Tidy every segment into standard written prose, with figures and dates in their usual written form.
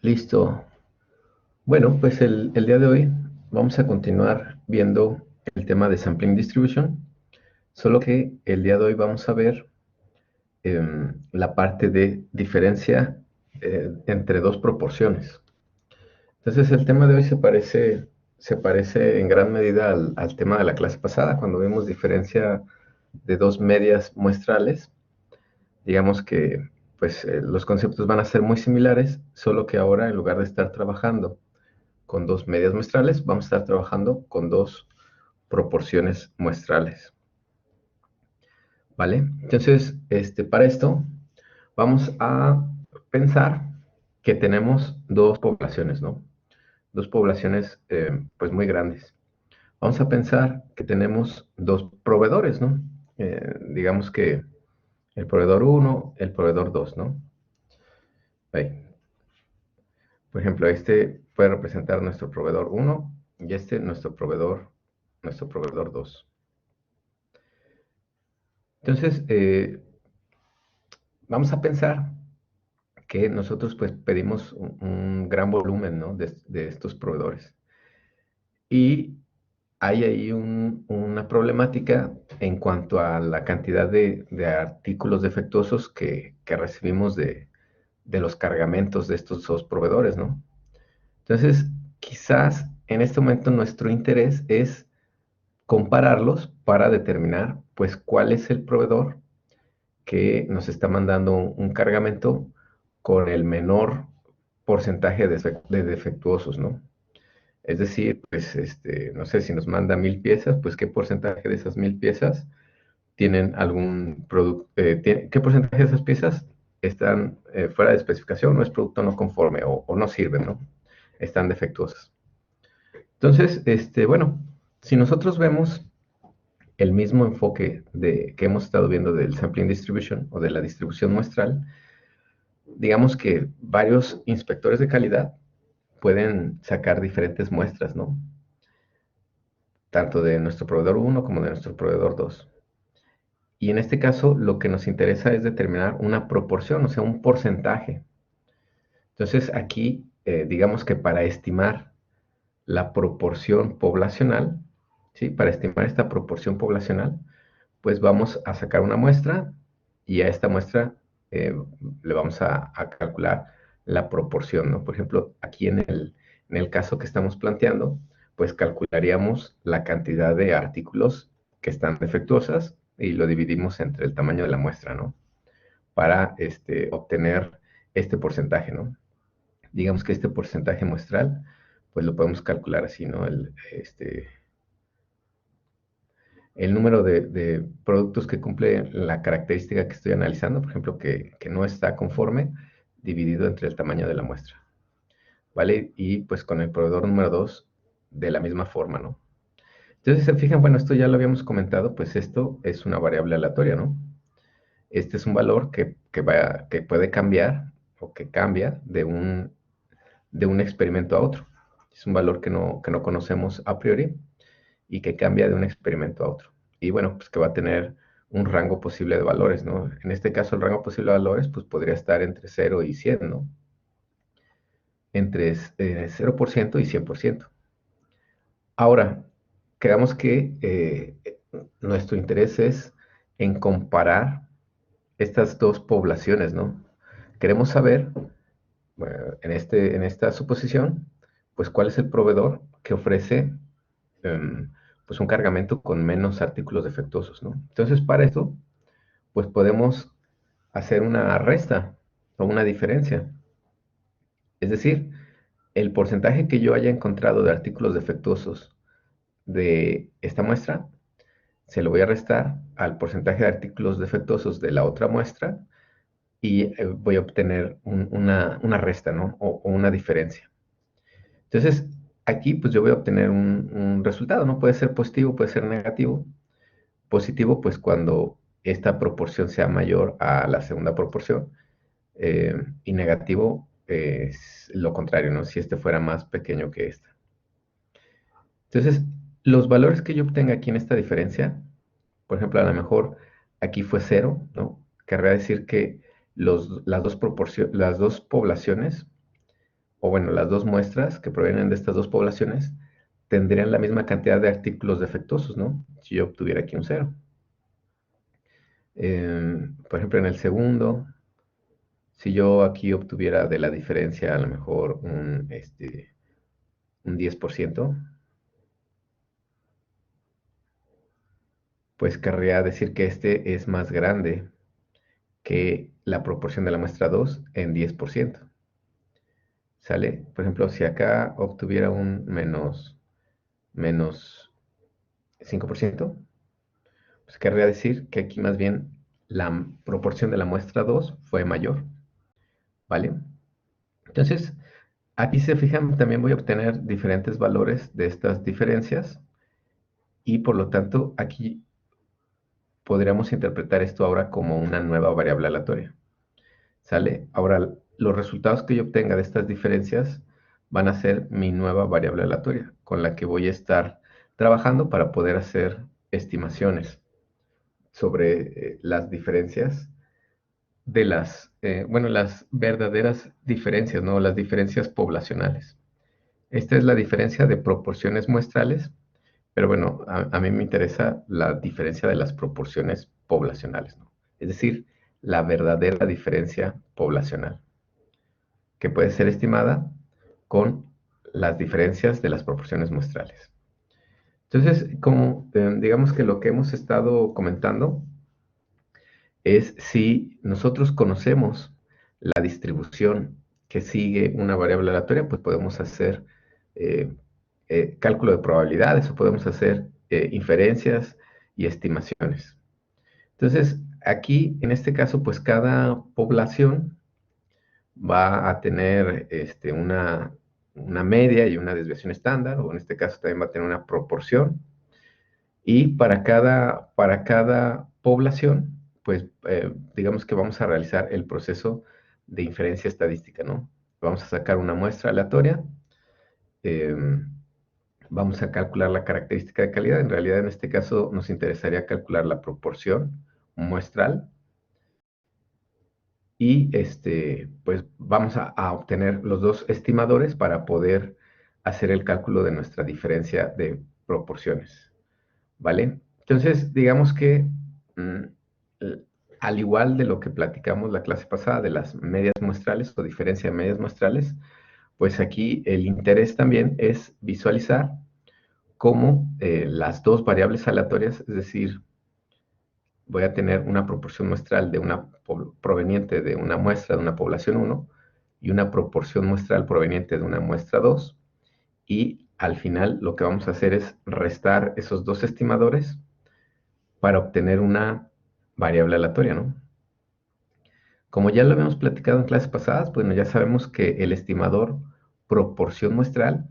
Listo. Bueno, pues el día de hoy vamos a continuar viendo el tema de Sampling Distribution, solo que el día de hoy vamos a ver la parte de diferencia entre dos proporciones. Entonces el tema de hoy se parece en gran medida al tema de la clase pasada, cuando vimos diferencia de dos medias muestrales. Digamos que pues, los conceptos van a ser muy similares, solo que ahora en lugar de estar trabajando con dos medias muestrales, vamos a estar trabajando con dos proporciones muestrales, ¿vale? Entonces, para esto, vamos a pensar que tenemos dos poblaciones, ¿no? Dos poblaciones, pues, muy grandes. Vamos a pensar que tenemos dos proveedores, ¿no? Digamos que el proveedor uno, el proveedor 2, ¿no? Ahí. Por ejemplo, este puede representar nuestro proveedor uno y este nuestro proveedor 2. Entonces, vamos a pensar que nosotros pues pedimos un gran volumen, ¿no? de estos proveedores. Y hay ahí una problemática en cuanto a la cantidad de artículos defectuosos que recibimos de los cargamentos de estos dos proveedores, ¿no? Entonces, quizás en este momento nuestro interés es compararlos para determinar pues cuál es el proveedor que nos está mandando un cargamento con el menor porcentaje de defectuosos, ¿no? Es decir, pues, no sé, si nos manda 1000 piezas, pues qué porcentaje de esas 1000 piezas tienen algún producto, qué porcentaje de esas piezas están fuera de especificación o es producto no conforme o no sirven, ¿no? Están defectuosas. Entonces, bueno, si nosotros vemos el mismo enfoque que hemos estado viendo del sampling distribution o de la distribución muestral, digamos que varios inspectores de calidad pueden sacar diferentes muestras, ¿no? Tanto de nuestro proveedor uno como de nuestro proveedor 2. Y en este caso, lo que nos interesa es determinar una proporción, o sea, un porcentaje. Entonces, aquí, digamos que para estimar la proporción poblacional, ¿sí? Para estimar esta proporción poblacional, pues vamos a sacar una muestra y a esta muestra eh, le vamos a calcular la proporción, ¿no? Por ejemplo, aquí en el caso que estamos planteando, pues calcularíamos la cantidad de artículos que están defectuosas y lo dividimos entre el tamaño de la muestra, ¿no? Para obtener este porcentaje, ¿no? Digamos que este porcentaje muestral, pues lo podemos calcular así, ¿no? El número de productos que cumple la característica que estoy analizando, por ejemplo, que no está conforme, dividido entre el tamaño de la muestra, ¿vale? Y pues con el proveedor número 2 de la misma forma, ¿no? Entonces, se fijan, bueno, esto ya lo habíamos comentado, pues esto es una variable aleatoria, ¿no? Este es un valor que puede cambiar o que cambia de un experimento a otro. Es un valor que no conocemos a priori y que cambia de un experimento a otro. Y bueno, pues que va a tener un rango posible de valores, ¿no? En este caso, el rango posible de valores, pues podría estar entre 0 y 100, ¿no? Entre 0% y 100%. Ahora, creamos que nuestro interés es en comparar estas dos poblaciones, ¿no? Queremos saber, bueno, en esta suposición, pues cuál es el proveedor que ofrece pues un cargamento con menos artículos defectuosos, ¿no? Entonces, para eso, pues podemos hacer una resta o una diferencia. Es decir, el porcentaje que yo haya encontrado de artículos defectuosos de esta muestra, se lo voy a restar al porcentaje de artículos defectuosos de la otra muestra y voy a obtener una resta, ¿no? O una diferencia. Entonces, aquí pues yo voy a obtener un resultado, ¿no? Puede ser positivo, puede ser negativo. Positivo, pues cuando esta proporción sea mayor a la segunda proporción, y negativo es lo contrario, ¿no? Si este fuera más pequeño que esta. Entonces, los valores que yo obtenga aquí en esta diferencia, por ejemplo, a lo mejor aquí fue cero, ¿no? Querría decir que las dos poblaciones o bueno, las dos muestras que provienen de estas dos poblaciones, tendrían la misma cantidad de artículos defectuosos, ¿no? Si yo obtuviera aquí un cero. Por ejemplo, en el segundo, si yo aquí obtuviera de la diferencia a lo mejor un 10%, pues querría decir que este es más grande que la proporción de la muestra 2 en 10%. ¿Sale? Por ejemplo, si acá obtuviera un menos 5%, pues querría decir que aquí más bien la proporción de la muestra 2 fue mayor, ¿vale? Entonces, aquí se fijan, también voy a obtener diferentes valores de estas diferencias y por lo tanto aquí podríamos interpretar esto ahora como una nueva variable aleatoria. ¿Sale? Ahora, los resultados que yo obtenga de estas diferencias van a ser mi nueva variable aleatoria, con la que voy a estar trabajando para poder hacer estimaciones sobre las diferencias de bueno, las verdaderas diferencias, ¿no? Las diferencias poblacionales. Esta es la diferencia de proporciones muestrales, pero bueno, a mí me interesa la diferencia de las proporciones poblacionales, ¿no? Es decir, la verdadera diferencia poblacional, que puede ser estimada con las diferencias de las proporciones muestrales. Entonces, como digamos que lo que hemos estado comentando es si nosotros conocemos la distribución que sigue una variable aleatoria, pues podemos hacer eh, cálculo de probabilidades o podemos hacer inferencias y estimaciones. Entonces, aquí, en este caso, pues cada población va a tener una media y una desviación estándar, o en este caso también va a tener una proporción. Y para cada población, pues digamos que vamos a realizar el proceso de inferencia estadística, ¿no? Vamos a sacar una muestra aleatoria, em, vamos a calcular la característica de calidad. En realidad, en este caso, nos interesaría calcular la proporción muestral y pues vamos a obtener los dos estimadores para poder hacer el cálculo de nuestra diferencia de proporciones, ¿vale? Entonces, digamos que mm, l- al igual de lo que platicamos la clase pasada de las medias muestrales o diferencia de medias muestrales, pues aquí el interés también es visualizar cómo las dos variables aleatorias, es decir, voy a tener una proporción muestral proveniente de una muestra de una población 1 y una proporción muestral proveniente de una muestra 2. Y al final lo que vamos a hacer es restar esos dos estimadores para obtener una variable aleatoria, ¿no? Como ya lo habíamos platicado en clases pasadas, bueno, ya sabemos que el estimador proporción muestral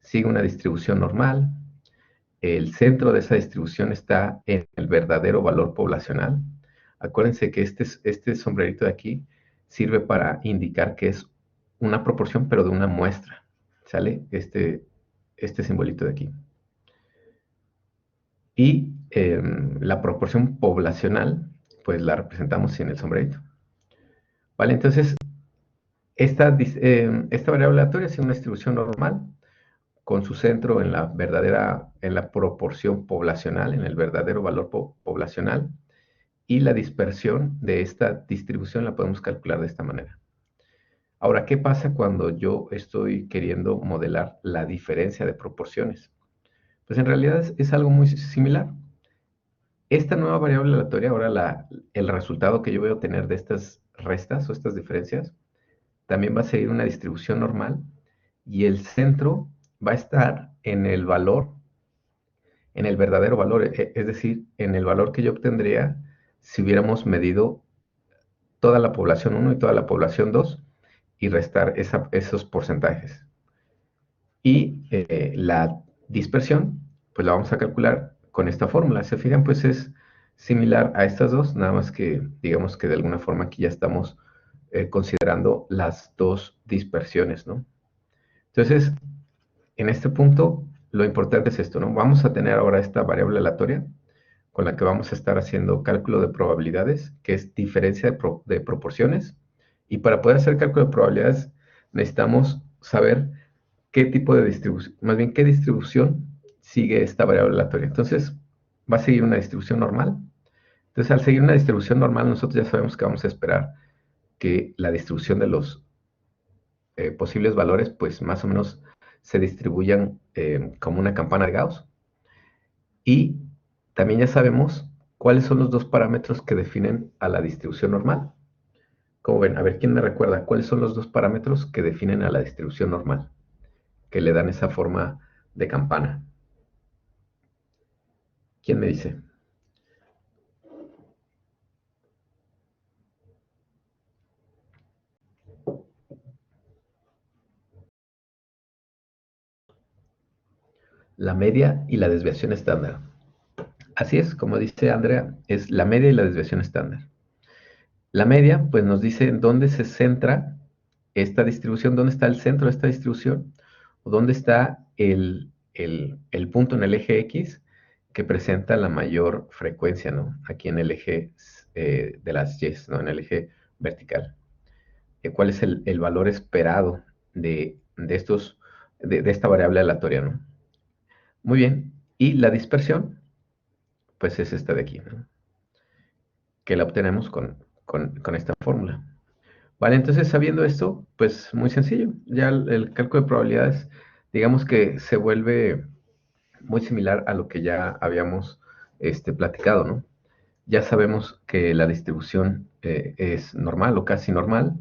sigue una distribución normal. El centro de esa distribución está en el verdadero valor poblacional. Acuérdense que este sombrerito de aquí sirve para indicar que es una proporción, pero de una muestra. ¿Sale? Este simbolito de aquí. Y la proporción poblacional, pues la representamos sin el sombrerito. ¿Vale? Entonces, esta variable aleatoria es una distribución normal con su centro en en la proporción poblacional, en el verdadero valor poblacional, y la dispersión de esta distribución la podemos calcular de esta manera. Ahora, ¿qué pasa cuando yo estoy queriendo modelar la diferencia de proporciones? Pues en realidad es algo muy similar. Esta nueva variable aleatoria, ahora el resultado que yo voy a obtener de estas restas o estas diferencias, también va a seguir una distribución normal y el centro va a estar en el valor, en el verdadero valor, es decir, en el valor que yo obtendría si hubiéramos medido toda la población 1 y toda la población 2 y restar esos porcentajes. Y la dispersión, pues la vamos a calcular con esta fórmula. Se fijan, pues es similar a estas dos, nada más que digamos que de alguna forma aquí ya estamos considerando las dos dispersiones, ¿no? Entonces, en este punto, lo importante es esto, ¿no? Vamos a tener ahora esta variable aleatoria con la que vamos a estar haciendo cálculo de probabilidades, que es diferencia de proporciones. Y para poder hacer cálculo de probabilidades, necesitamos saber qué tipo de distribución, más bien qué distribución sigue esta variable aleatoria. Entonces, va a seguir una distribución normal. Entonces, al seguir una distribución normal, nosotros ya sabemos que vamos a esperar que la distribución de los posibles valores, pues más o menos se distribuyan como una campana de Gauss. Y también ya sabemos cuáles son los dos parámetros que definen a la distribución normal. Como ven, a ver, ¿quién me recuerda cuáles son los dos parámetros que definen a la distribución normal? Que le dan esa forma de campana. ¿Quién me dice? La media y la desviación estándar. Así es, como dice Andrea, es la media y la desviación estándar. La media, pues nos dice en dónde se centra esta distribución, dónde está el centro de esta distribución, o dónde está el punto en el eje X que presenta la mayor frecuencia, ¿no? Aquí en el eje de las Y, ¿no? En el eje vertical. ¿Cuál es el valor esperado de esta variable aleatoria, ¿no? Muy bien. Y la dispersión, pues es esta de aquí, ¿no? Que la obtenemos con esta fórmula. Vale, entonces sabiendo esto, pues muy sencillo. Ya el cálculo de probabilidades, digamos que se vuelve muy similar a lo que ya habíamos platicado, ¿no? Ya sabemos que la distribución es normal o casi normal,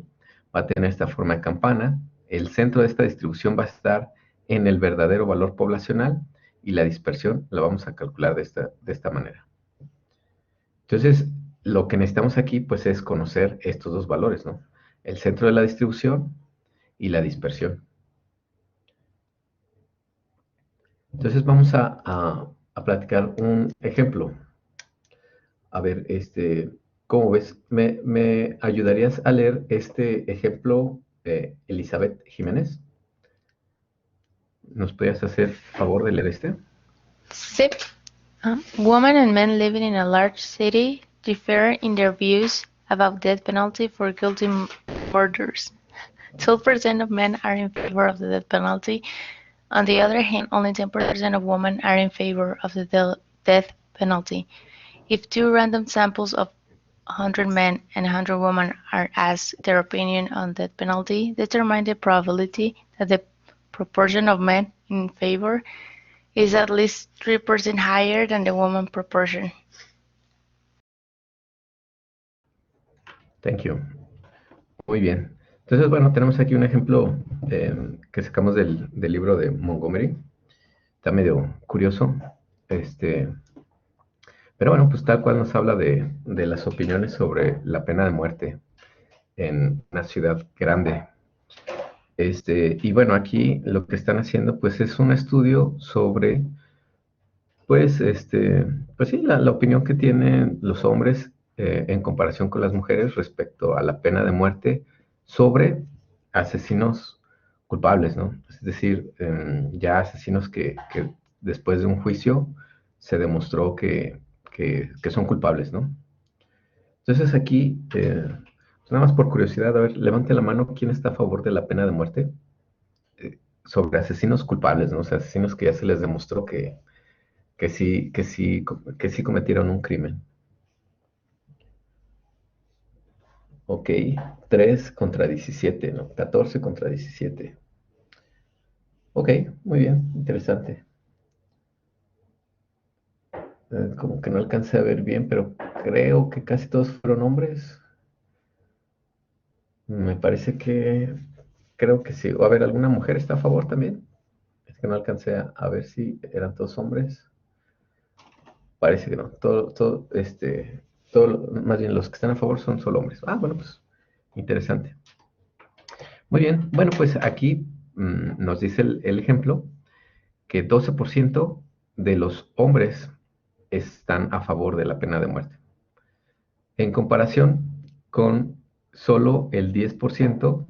va a tener esta forma de campana. El centro de esta distribución va a estar en el verdadero valor poblacional y la dispersión la vamos a calcular de esta manera. Entonces, lo que necesitamos aquí, pues, es conocer estos dos valores, ¿no? El centro de la distribución y la dispersión. Entonces, vamos a platicar un ejemplo. A ver, ¿cómo ves? ¿Me ayudarías a leer este ejemplo, Elizabeth Jiménez? ¿Nos podrías hacer favor de leer este? Sip. Women and men living in a large city differ in their views about death penalty for guilty murders. 12% of men are in favor of the death penalty. On the other hand, only 10% of women are in favor of the death penalty. If two random samples of 100 men and 100 women are asked their opinion on death penalty, determine the probability that the proportion of men in favor is at least 3% higher than the woman proportion. Thank you. Muy bien. Entonces, bueno, tenemos aquí un ejemplo que sacamos del libro de Montgomery. Está medio curioso. Pero bueno, pues tal cual nos habla de las opiniones sobre la pena de muerte en una ciudad grande. Y bueno, aquí lo que están haciendo pues es un estudio sobre pues pues sí, la opinión que tienen los hombres en comparación con las mujeres respecto a la pena de muerte sobre asesinos culpables, ¿no? Es decir, ya asesinos que después de un juicio se demostró que son culpables, ¿no? Entonces aquí, pues nada más por curiosidad, a ver, levante la mano, ¿quién está a favor de la pena de muerte? Sobre asesinos culpables, ¿no? O sea, asesinos que ya se les demostró que sí cometieron un crimen. Ok, 3 contra 17, ¿no? 14 contra 17. Ok, muy bien, interesante. Como que no alcancé a ver bien, pero creo que casi todos fueron hombres. Me parece creo que sí. O a ver, ¿alguna mujer está a favor también? Es que no alcancé a ver si eran todos hombres. Parece que no. Más bien los que están a favor son solo hombres. Ah, bueno, pues interesante. Muy bien. Bueno, pues aquí nos dice el ejemplo que 12% de los hombres están a favor de la pena de muerte, en comparación con solo el 10%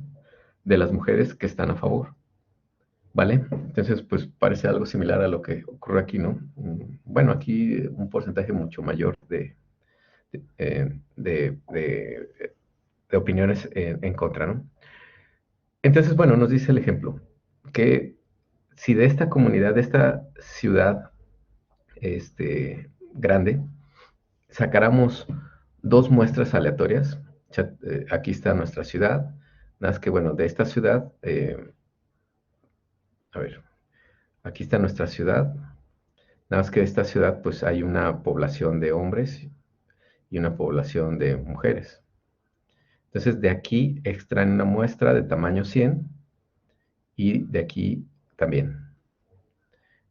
de las mujeres que están a favor. ¿Vale? Entonces, pues parece algo similar a lo que ocurre aquí, ¿no? Bueno, aquí un porcentaje mucho mayor de, eh, de- de- de opiniones en contra, ¿no? Entonces, bueno, nos dice el ejemplo, que si de esta comunidad, de esta ciudad grande, sacáramos dos muestras aleatorias, aquí está nuestra ciudad, nada más que, bueno, de esta ciudad, a ver, aquí está nuestra ciudad, nada más que de esta ciudad, pues hay una población de hombres y una población de mujeres. Entonces, de aquí extraen una muestra de tamaño 100 y de aquí también.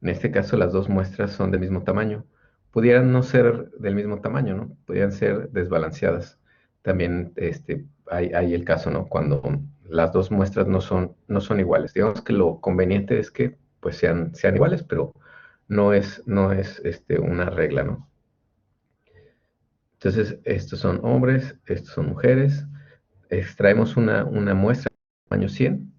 En este caso, las dos muestras son del mismo tamaño. Pudieran no ser del mismo tamaño, ¿no? Pudieran ser desbalanceadas. También hay el caso, ¿no? Cuando las dos muestras no son iguales. Digamos que lo conveniente es que pues sean iguales, pero no es una regla, ¿no? Entonces, estos son hombres, estos son mujeres. Extraemos una muestra de tamaño 100.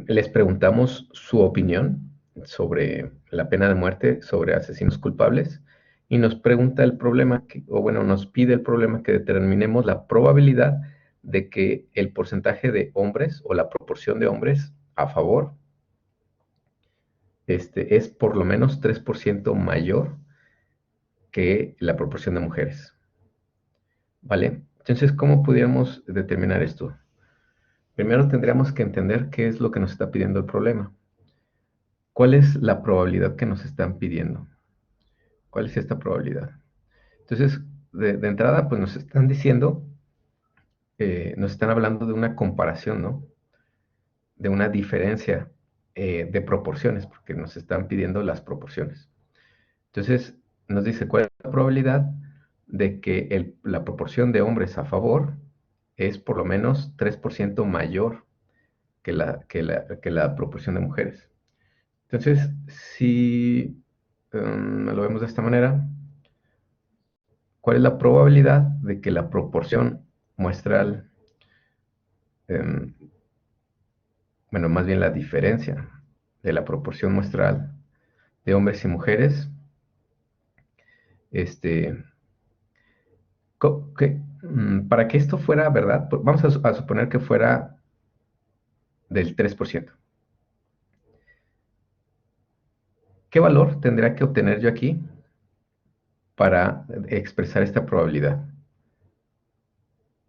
Les preguntamos su opinión sobre la pena de muerte, sobre asesinos culpables, y nos pregunta el problema, o bueno, nos pide el problema que determinemos la probabilidad de que el porcentaje de hombres o la proporción de hombres a favor es por lo menos 3% mayor que la proporción de mujeres. ¿Vale? Entonces, ¿cómo pudiéramos determinar esto? Primero tendríamos que entender qué es lo que nos está pidiendo el problema. ¿Cuál es la probabilidad que nos están pidiendo? ¿Cuál es esta probabilidad? Entonces, de entrada, pues nos están diciendo, nos están hablando de una comparación, ¿no? De una diferencia de proporciones, porque nos están pidiendo las proporciones. Entonces, nos dice cuál es la probabilidad de que la proporción de hombres a favor es por lo menos 3% mayor que la proporción de mujeres. Entonces, si lo vemos de esta manera, ¿cuál es la probabilidad de que la proporción muestral, em, bueno, más bien la diferencia de la proporción muestral de hombres y mujeres, este, para que esto fuera verdad, pues vamos a suponer que fuera del 3%. ¿Qué valor tendría que obtener yo aquí para expresar esta probabilidad?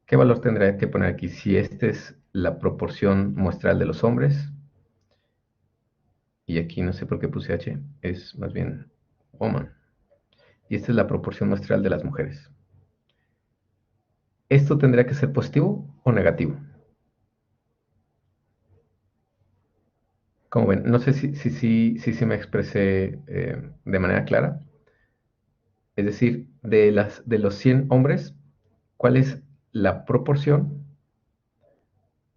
¿Qué valor tendría que poner aquí si esta es la proporción muestral de los hombres? Y aquí no sé por qué puse H, es más bien woman. Y esta es la proporción muestral de las mujeres. ¿Esto tendría que ser positivo o negativo? Como ven, no sé si me expresé de manera clara. Es decir, de los 100 hombres, ¿cuál es la proporción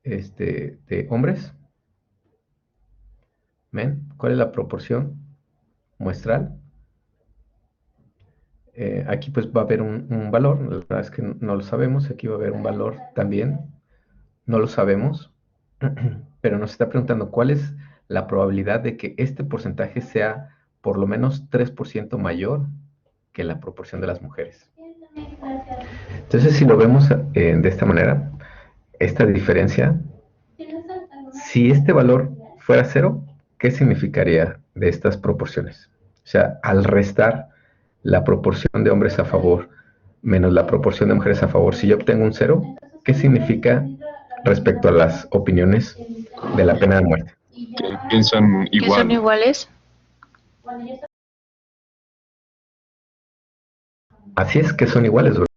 de hombres? ¿Ven? ¿Cuál es la proporción muestral? Aquí pues va a haber un valor, la verdad es que no lo sabemos, aquí va a haber un valor también, no lo sabemos, pero nos está preguntando cuál es la probabilidad de que este porcentaje sea por lo menos 3% mayor que la proporción de las mujeres. Entonces, si lo vemos de esta manera, esta diferencia, si este valor fuera cero, ¿qué significaría de estas proporciones? O sea, al restar la proporción de hombres a favor menos la proporción de mujeres a favor, si yo obtengo un cero, ¿qué significa respecto a las opiniones de la pena de muerte? Que piensan ¿Que son igual. iguales? Así es, que son iguales, ¿verdad?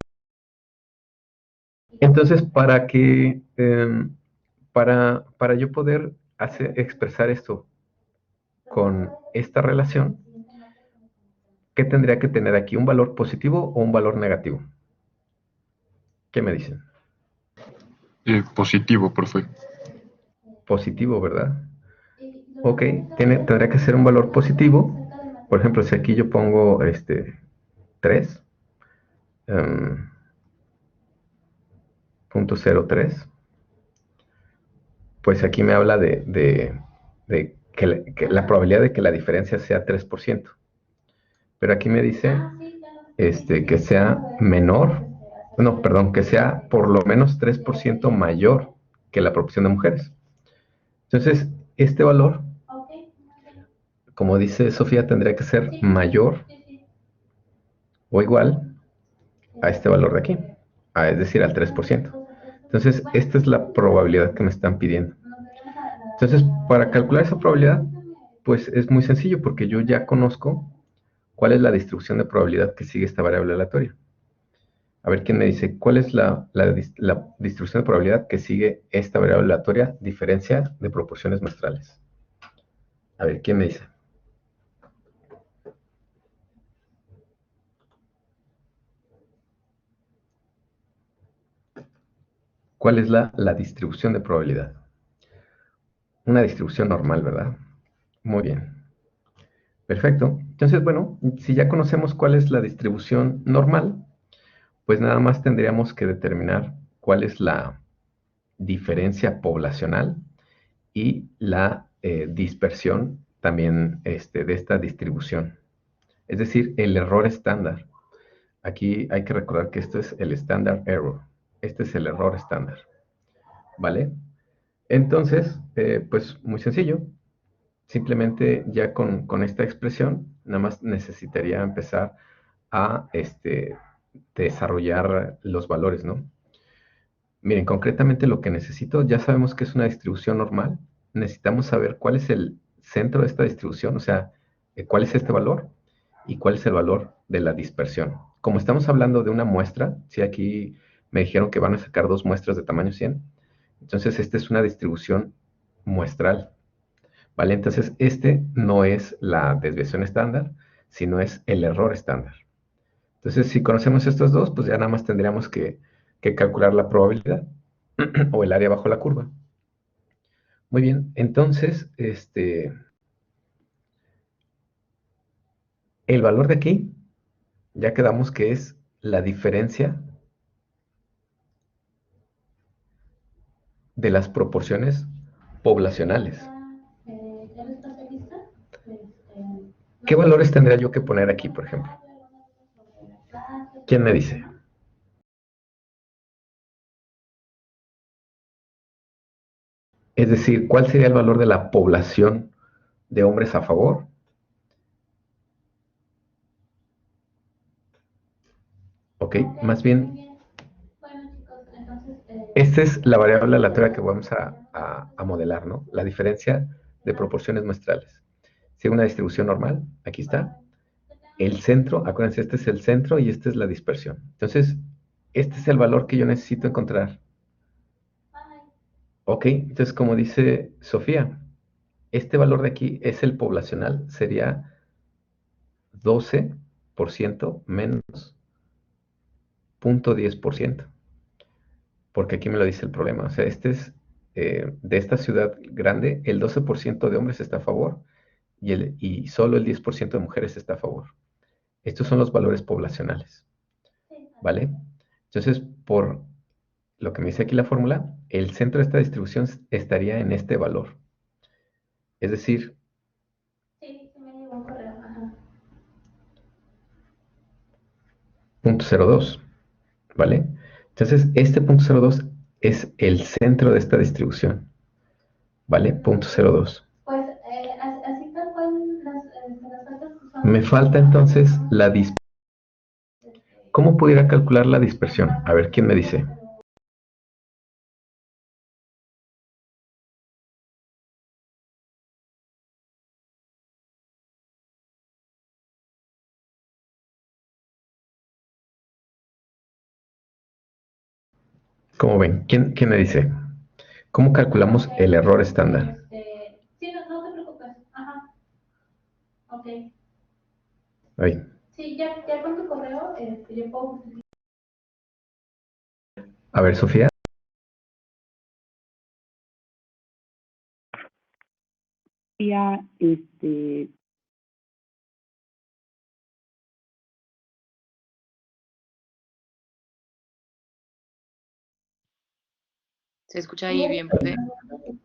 Entonces, para yo poder expresar esto con esta relación, ¿qué tendría que tener aquí? ¿Un valor positivo o un valor negativo? ¿Qué me dicen? Positivo, profe. Positivo, ¿verdad? Ok, tendría que ser un valor positivo. Por ejemplo, si aquí yo pongo 3, 0.03, pues aquí me habla de que la probabilidad de que la diferencia sea 3%. Pero aquí me dice que sea menor, no, perdón, que sea por lo menos 3% mayor que la proporción de mujeres. Entonces, este valor, como dice Sofía, tendría que ser mayor o igual a este valor de aquí, es decir, al 3%. Entonces, esta es la probabilidad que me están pidiendo. Entonces, para calcular esa probabilidad, pues es muy sencillo porque yo ya conozco cuál es la distribución de probabilidad que sigue esta variable aleatoria. A ver quién me dice cuál es la distribución de probabilidad que sigue esta variable aleatoria, diferencia de proporciones muestrales. A ver quién me dice. ¿Cuál es la distribución de probabilidad? Una distribución normal, ¿verdad? Muy bien. Perfecto. Entonces, bueno, si ya conocemos cuál es la distribución normal, pues nada más tendríamos que determinar cuál es la diferencia poblacional y la dispersión también de esta distribución. Es decir, el error estándar. Aquí hay que recordar que esto es el standard error. Este es el error estándar. ¿Vale? Entonces, pues muy sencillo. Simplemente ya con esta expresión, nada más necesitaría empezar a desarrollar los valores, ¿no? Miren, concretamente lo que necesito, ya sabemos que es una distribución normal. Necesitamos saber cuál es el centro de esta distribución, o sea, cuál es este valor y cuál es el valor de la dispersión. Como estamos hablando de una muestra, si aquí me dijeron que van a sacar dos muestras de tamaño 100, entonces esta es una distribución muestral, ¿vale? Entonces este no es la desviación estándar, sino es el error estándar. Entonces, si conocemos estos dos, pues ya nada más tendríamos que calcular la probabilidad o el área bajo la curva. Muy bien, entonces, el valor de aquí, ya quedamos que es la diferencia de las proporciones poblacionales. ¿Qué valores tendría yo que poner aquí, por ejemplo? ¿Quién me dice? Es decir, ¿cuál sería el valor de la población de hombres a favor? Ok, más bien, esta es la variable aleatoria que vamos a modelar, ¿no? La diferencia de proporciones muestrales. Si una distribución normal, aquí está. El centro, acuérdense, este es el centro y esta es la dispersión. Entonces, este es el valor que yo necesito encontrar. Ok, entonces como dice Sofía, este valor de aquí es el poblacional, sería 12% menos 0.10%, porque aquí me lo dice el problema. O sea, este es de esta ciudad grande, el 12% de hombres está a favor y solo el 10% de mujeres está a favor. Estos son los valores poblacionales, ¿vale? Entonces, por lo que me dice aquí la fórmula, el centro de esta distribución estaría en este valor. Es decir, Sí, me llegó un correo. Ajá. 0.02, ¿vale? Entonces, este 0.02 es el centro de esta distribución, ¿vale? 0.02. Pues así tal cual las otras son. Me falta entonces la dispersión. ¿Cómo pudiera calcular la dispersión? A ver, ¿quién me dice? ¿Cómo ven? ¿Quién me dice? ¿Cómo calculamos el error estándar? Sí, no te preocupes. Ajá. Ok. Ahí. Sí, ya con tu correo, yo puedo justificar. A ver, Sofía. Ya, ¿Se escucha ahí bien, profe?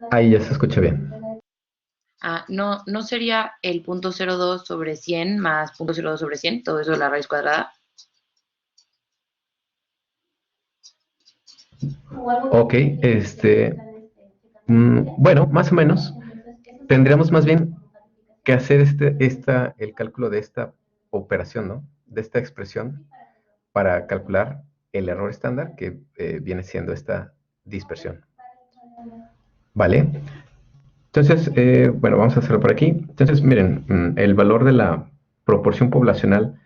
Ahí ya se escucha bien. No sería el 0.02 sobre 100 más 0.02 sobre 100, todo eso de la raíz cuadrada. Ok, Bueno, más o menos. Tendríamos más bien que hacer el cálculo de esta operación, ¿no? De esta expresión para calcular el error estándar que viene siendo esta dispersión. ¿Vale? Entonces, bueno, vamos a hacerlo por aquí. Entonces, miren, el valor de la proporción poblacional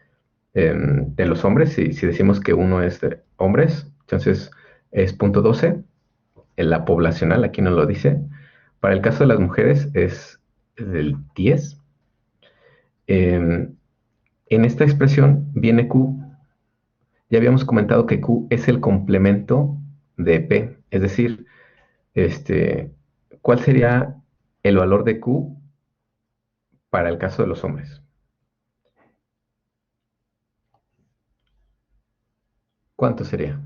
de los hombres, si decimos que uno es de hombres, entonces es 0.12. En la poblacional, aquí no lo dice. Para el caso de las mujeres es del 10. En esta expresión viene Q. Ya habíamos comentado que Q es el complemento de P. Es decir, ¿cuál sería el valor de Q para el caso de los hombres? ¿Cuánto sería?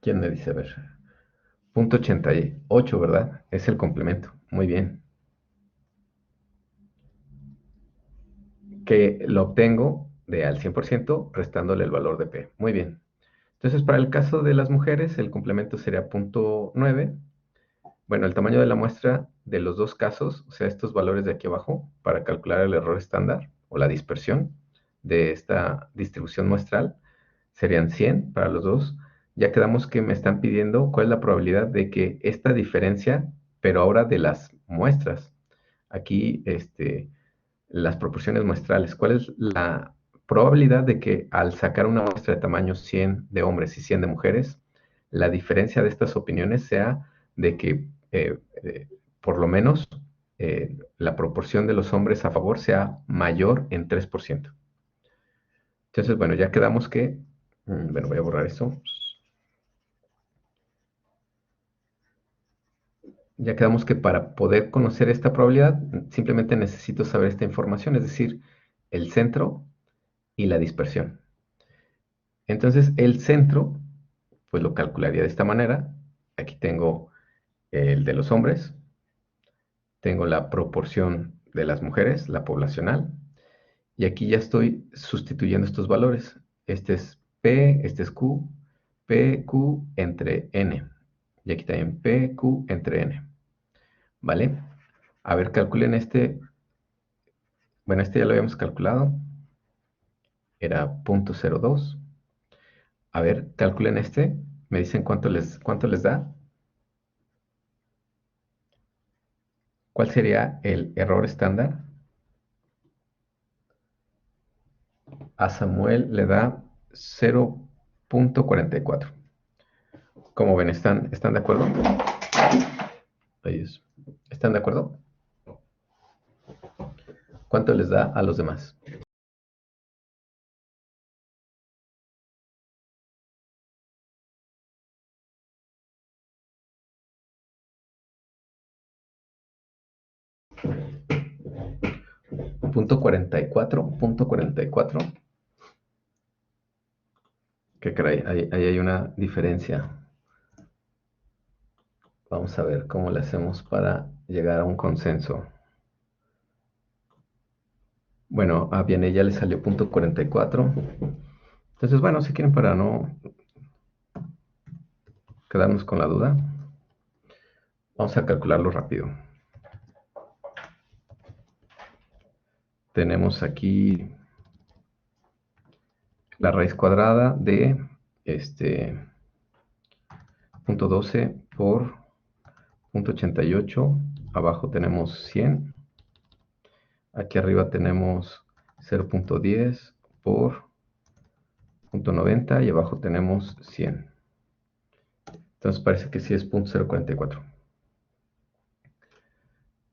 ¿Quién me dice? A ver. 0.88, ¿verdad? Es el complemento. Muy bien. Que lo obtengo de al 100% restándole el valor de P. Muy bien. Entonces, para el caso de las mujeres, el complemento sería 0.9. Bueno, el tamaño de la muestra de los dos casos, o sea, estos valores de aquí abajo, para calcular el error estándar o la dispersión de esta distribución muestral, serían 100 para los dos. Ya quedamos que me están pidiendo cuál es la probabilidad de que esta diferencia, pero ahora de las muestras, aquí las proporciones muestrales, cuál es la probabilidad de que al sacar una muestra de tamaño 100 de hombres y 100 de mujeres, la diferencia de estas opiniones sea de que por lo menos la proporción de los hombres a favor sea mayor en 3%. Entonces, bueno, ya quedamos que, bueno, voy a borrar esto. Ya quedamos que para poder conocer esta probabilidad, simplemente necesito saber esta información, es decir, el centro y la dispersión. Entonces, el centro, pues lo calcularía de esta manera. Aquí tengo el de los hombres, tengo la proporción de las mujeres, la poblacional, y aquí ya estoy sustituyendo estos valores. Este es P, este es Q, PQ entre N. Y aquí también PQ entre N. ¿Vale? A ver, calculen este. Bueno, este ya lo habíamos calculado. Era 0.02. A ver, calculen este. Me dicen cuánto les da. ¿Cuál sería el error estándar? A Samuel le da 0.44. ¿Cómo ven? ¿Están de acuerdo? ¿Están de acuerdo? ¿Cuánto les da a los demás? Punto 44. ¿Qué caray? Ahí hay una diferencia. Vamos a ver cómo le hacemos para llegar a un consenso. Bueno, a Vianney ya le salió 0.44. Entonces, bueno, si quieren para no quedarnos con la duda, vamos a calcularlo rápido. Tenemos aquí la raíz cuadrada de 0.12 por 0.88. Abajo tenemos 100. Aquí arriba tenemos 0.10 por 0.90 y abajo tenemos 100. Entonces parece que sí es 0.044.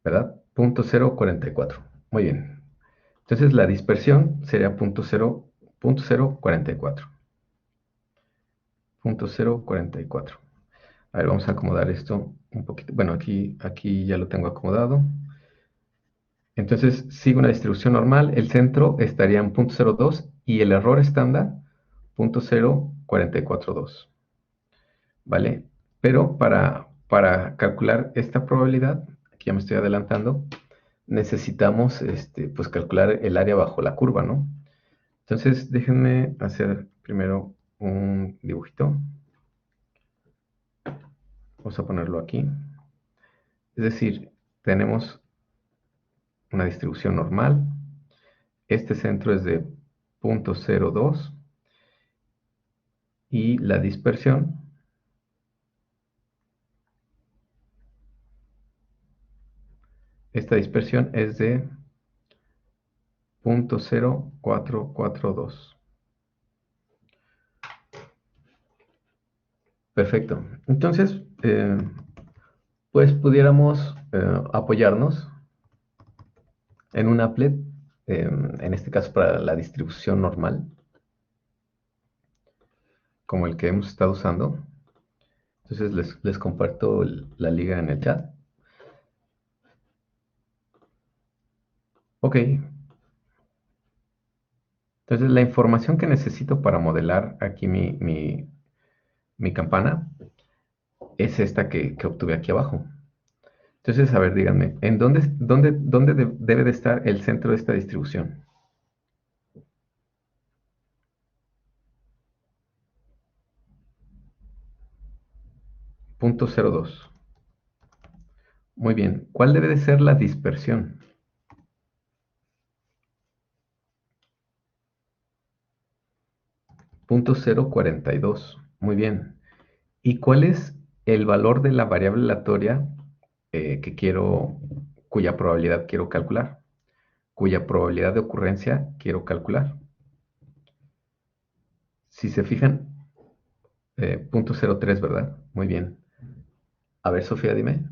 ¿Verdad? 0.044. Muy bien. Entonces la dispersión sería 0.044. 0.044. A ver, vamos a acomodar esto un poquito. Bueno, aquí ya lo tengo acomodado. Entonces sigue una distribución normal. El centro estaría en 0.02 y el error estándar 0.0442. ¿Vale? Pero para calcular esta probabilidad, aquí ya me estoy adelantando, necesitamos pues calcular el área bajo la curva, ¿no? Entonces, déjenme hacer primero un dibujito. Vamos a ponerlo aquí. Es decir, tenemos una distribución normal. Este centro es de 0.02 y la dispersión es de 0.0442. Perfecto. Entonces, pues pudiéramos apoyarnos en un applet, en este caso para la distribución normal, como el que hemos estado usando. Entonces les comparto la liga en el chat. Ok. Entonces la información que necesito para modelar aquí mi campana es esta que obtuve aquí abajo. Entonces, a ver, díganme, ¿en dónde debe de estar el centro de esta distribución? Punto 0.02. Muy bien. ¿Cuál debe de ser la dispersión? Punto 0.42. Muy bien. ¿Y cuál es el valor de la variable aleatoria cuya probabilidad quiero calcular? Cuya probabilidad de ocurrencia quiero calcular. Si se fijan, punto 0.03, ¿verdad? Muy bien. A ver, Sofía, dime.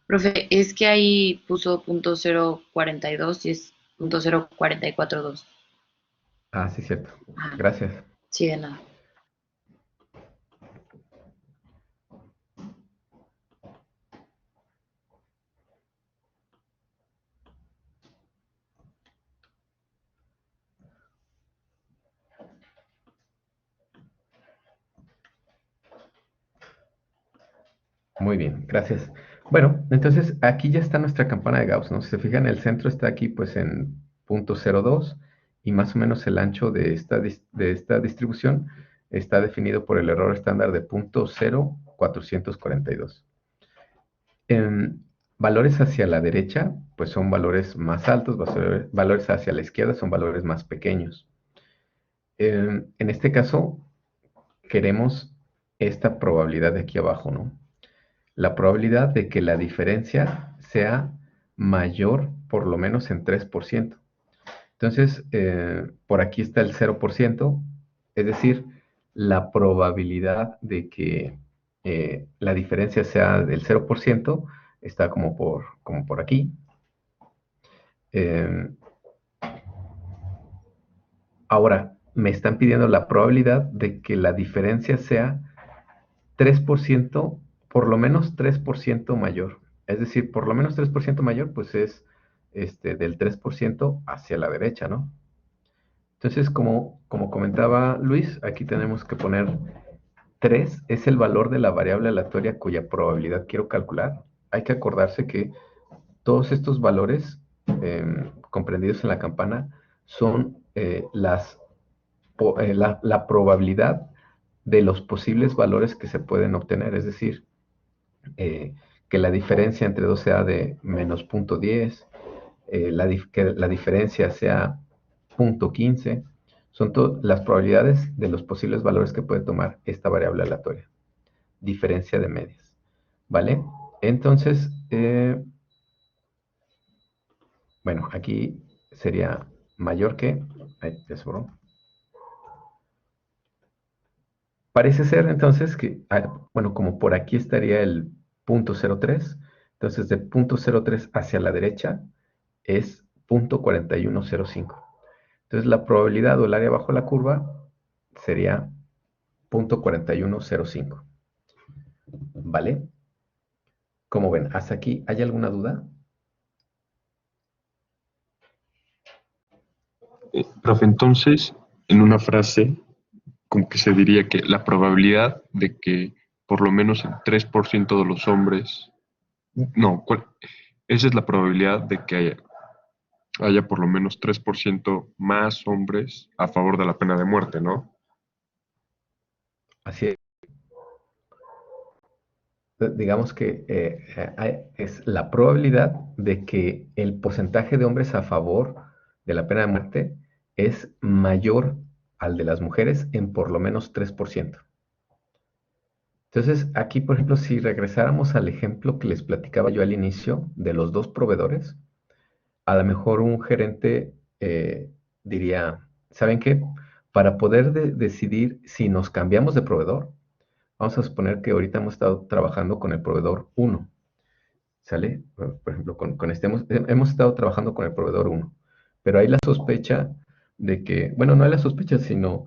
Profe, es que ahí puso .042 y es .0442. Ah, sí, cierto. Ajá, Gracias. sí, de nada. Muy bien, gracias. Bueno, entonces aquí ya está nuestra campana de Gauss, ¿no? Si se fijan, el centro está aquí pues en punto 0.2 y más o menos el ancho de esta distribución está definido por el error estándar de punto 0.442. Valores hacia la derecha pues son valores más altos, valores hacia la izquierda son valores más pequeños. En este caso queremos esta probabilidad de aquí abajo, ¿no? La probabilidad de que la diferencia sea mayor por lo menos en 3%. Entonces, por aquí está el 0%, es decir, la probabilidad de que la diferencia sea del 0% está como por aquí. Eh, Ahora, me están pidiendo la probabilidad de que la diferencia sea 3%, por lo menos 3% mayor. Es decir, por lo menos 3% mayor, pues es del 3% hacia la derecha, ¿no? Entonces, como comentaba Luis, aquí tenemos que poner 3, es el valor de la variable aleatoria cuya probabilidad quiero calcular. Hay que acordarse que todos estos valores comprendidos en la campana son la probabilidad de los posibles valores que se pueden obtener, es decir, que la diferencia entre dos sea de menos 0.10, que la diferencia sea 0.15, son las probabilidades de los posibles valores que puede tomar esta variable aleatoria, diferencia de medias, ¿vale? Entonces, bueno, aquí sería mayor que, ya sobró. Parece ser entonces que, bueno, como por aquí estaría el punto 0.3, entonces de punto 0.3 hacia la derecha es 0.4105. Entonces la probabilidad o el área bajo la curva sería 0.4105. ¿Vale? Como ven, hasta aquí, ¿hay alguna duda? Profe, entonces, en una frase, como que se diría que la probabilidad de que por lo menos el 3% de los hombres, no, esa es la probabilidad de que haya haya por lo menos 3% más hombres a favor de la pena de muerte, ¿no? Así es. Digamos que es la probabilidad de que el porcentaje de hombres a favor de la pena de muerte es mayor al de las mujeres en por lo menos 3%. Entonces, aquí, por ejemplo, si regresáramos al ejemplo que les platicaba yo al inicio de los dos proveedores, a lo mejor un gerente diría, ¿saben qué? Para poder decidir si nos cambiamos de proveedor, vamos a suponer que ahorita hemos estado trabajando con el proveedor uno, ¿sale? Por ejemplo, con este hemos estado trabajando con el proveedor uno, pero hay la sospecha de que, bueno, no hay la sospecha, sino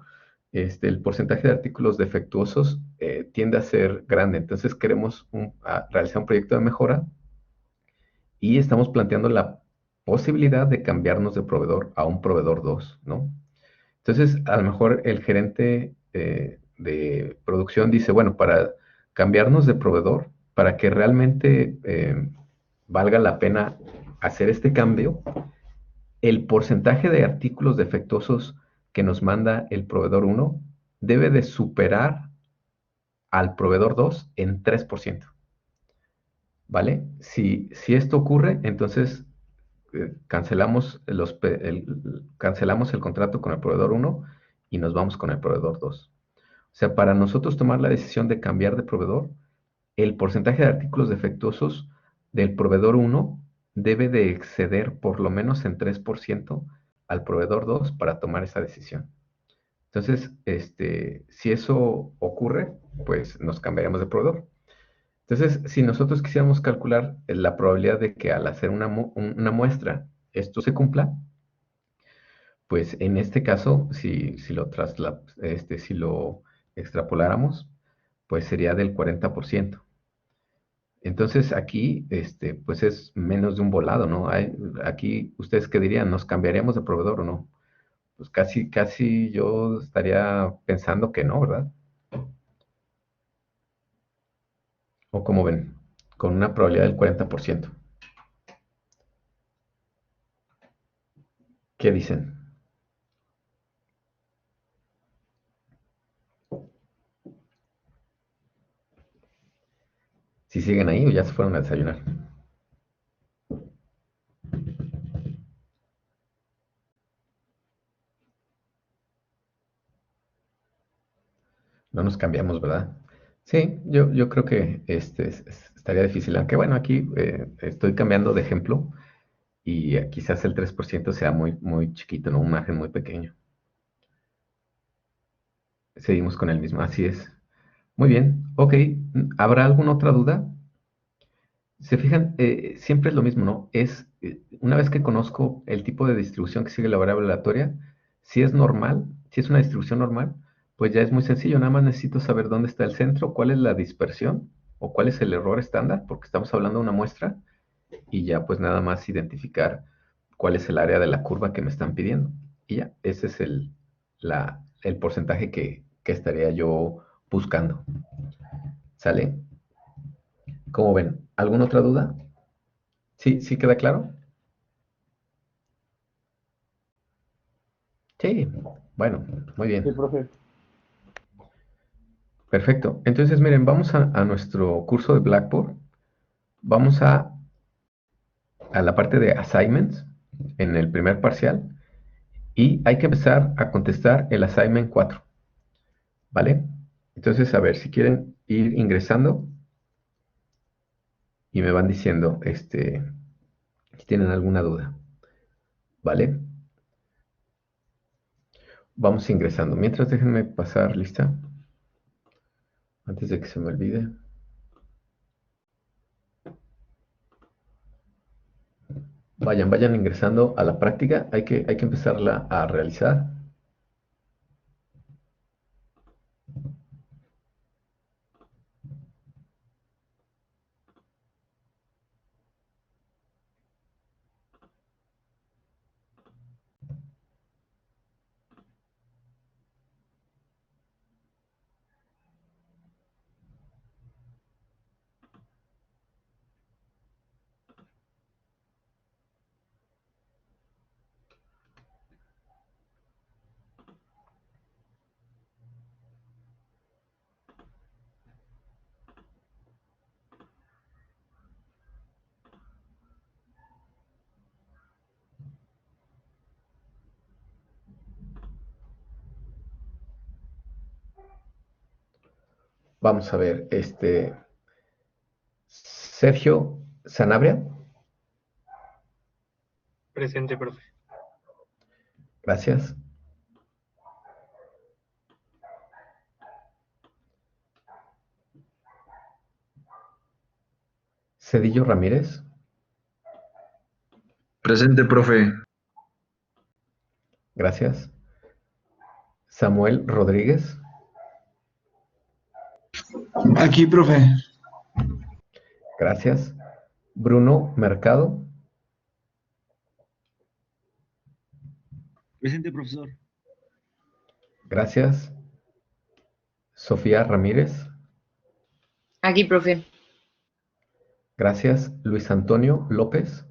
el porcentaje de artículos defectuosos tiende a ser grande. Entonces queremos realizar un proyecto de mejora y estamos planteando la posibilidad de cambiarnos de proveedor a un proveedor 2, ¿no? Entonces, a lo mejor el gerente de producción dice, bueno, para cambiarnos de proveedor, para que realmente valga la pena hacer este cambio, el porcentaje de artículos defectuosos que nos manda el proveedor uno debe de superar al proveedor 2 en 3%. ¿Vale? Si esto ocurre, entonces cancelamos el contrato con el proveedor uno y nos vamos con el proveedor 2. O sea, para nosotros tomar la decisión de cambiar de proveedor, el porcentaje de artículos defectuosos del proveedor uno debe de exceder por lo menos en 3% al proveedor 2 para tomar esa decisión. Entonces, si eso ocurre, pues nos cambiaremos de proveedor. Entonces, si nosotros quisiéramos calcular la probabilidad de que al hacer una muestra esto se cumpla, pues en este caso, si lo extrapoláramos, pues sería del 40%. Entonces aquí, pues es menos de un volado, ¿no? Aquí, ¿ustedes qué dirían? ¿Nos cambiaríamos de proveedor o no? Pues casi, casi yo estaría pensando que no, ¿verdad? ¿O cómo ven? Con una probabilidad del 40%. ¿Qué dicen? Si siguen ahí o ya se fueron a desayunar. No nos cambiamos, ¿verdad? Sí, yo creo que estaría difícil. Aunque bueno, aquí estoy cambiando de ejemplo y quizás el 3% sea muy, muy chiquito, ¿no? Un margen muy pequeño. Seguimos con el mismo, así es. Muy bien, ok. ¿Habrá alguna otra duda? Se fijan, siempre es lo mismo, ¿no? Una vez que conozco el tipo de distribución que sigue la variable aleatoria, si es normal, si es una distribución normal, pues ya es muy sencillo. Nada más necesito saber dónde está el centro, cuál es la dispersión o cuál es el error estándar, porque estamos hablando de una muestra, y ya pues nada más identificar cuál es el área de la curva que me están pidiendo. Y ya, ese es el porcentaje que estaría yo buscando. ¿Sale? ¿Cómo ven? ¿Alguna otra duda? ¿Sí? ¿Sí queda claro? Sí, bueno, muy Sí, bien. profe. Perfecto. Entonces, miren, vamos a nuestro curso de Blackboard. Vamos a la parte de assignments en el primer parcial y hay que empezar a contestar el assignment 4. ¿Vale? Entonces, a ver, si quieren ir ingresando y me van diciendo, si tienen alguna duda. ¿Vale? Vamos ingresando. Mientras, déjenme pasar lista antes de que se me olvide. Vayan ingresando a la práctica. Hay que empezarla a realizar. Vamos a ver, Sergio Sanabria, Presente, profe. gracias. Cedillo Ramírez, Presente, profe. gracias. Samuel Rodríguez, Aquí, profe. gracias. Bruno Mercado, Presente, profesor. gracias. Sofía Ramírez, Aquí, profe. gracias. Luis Antonio López,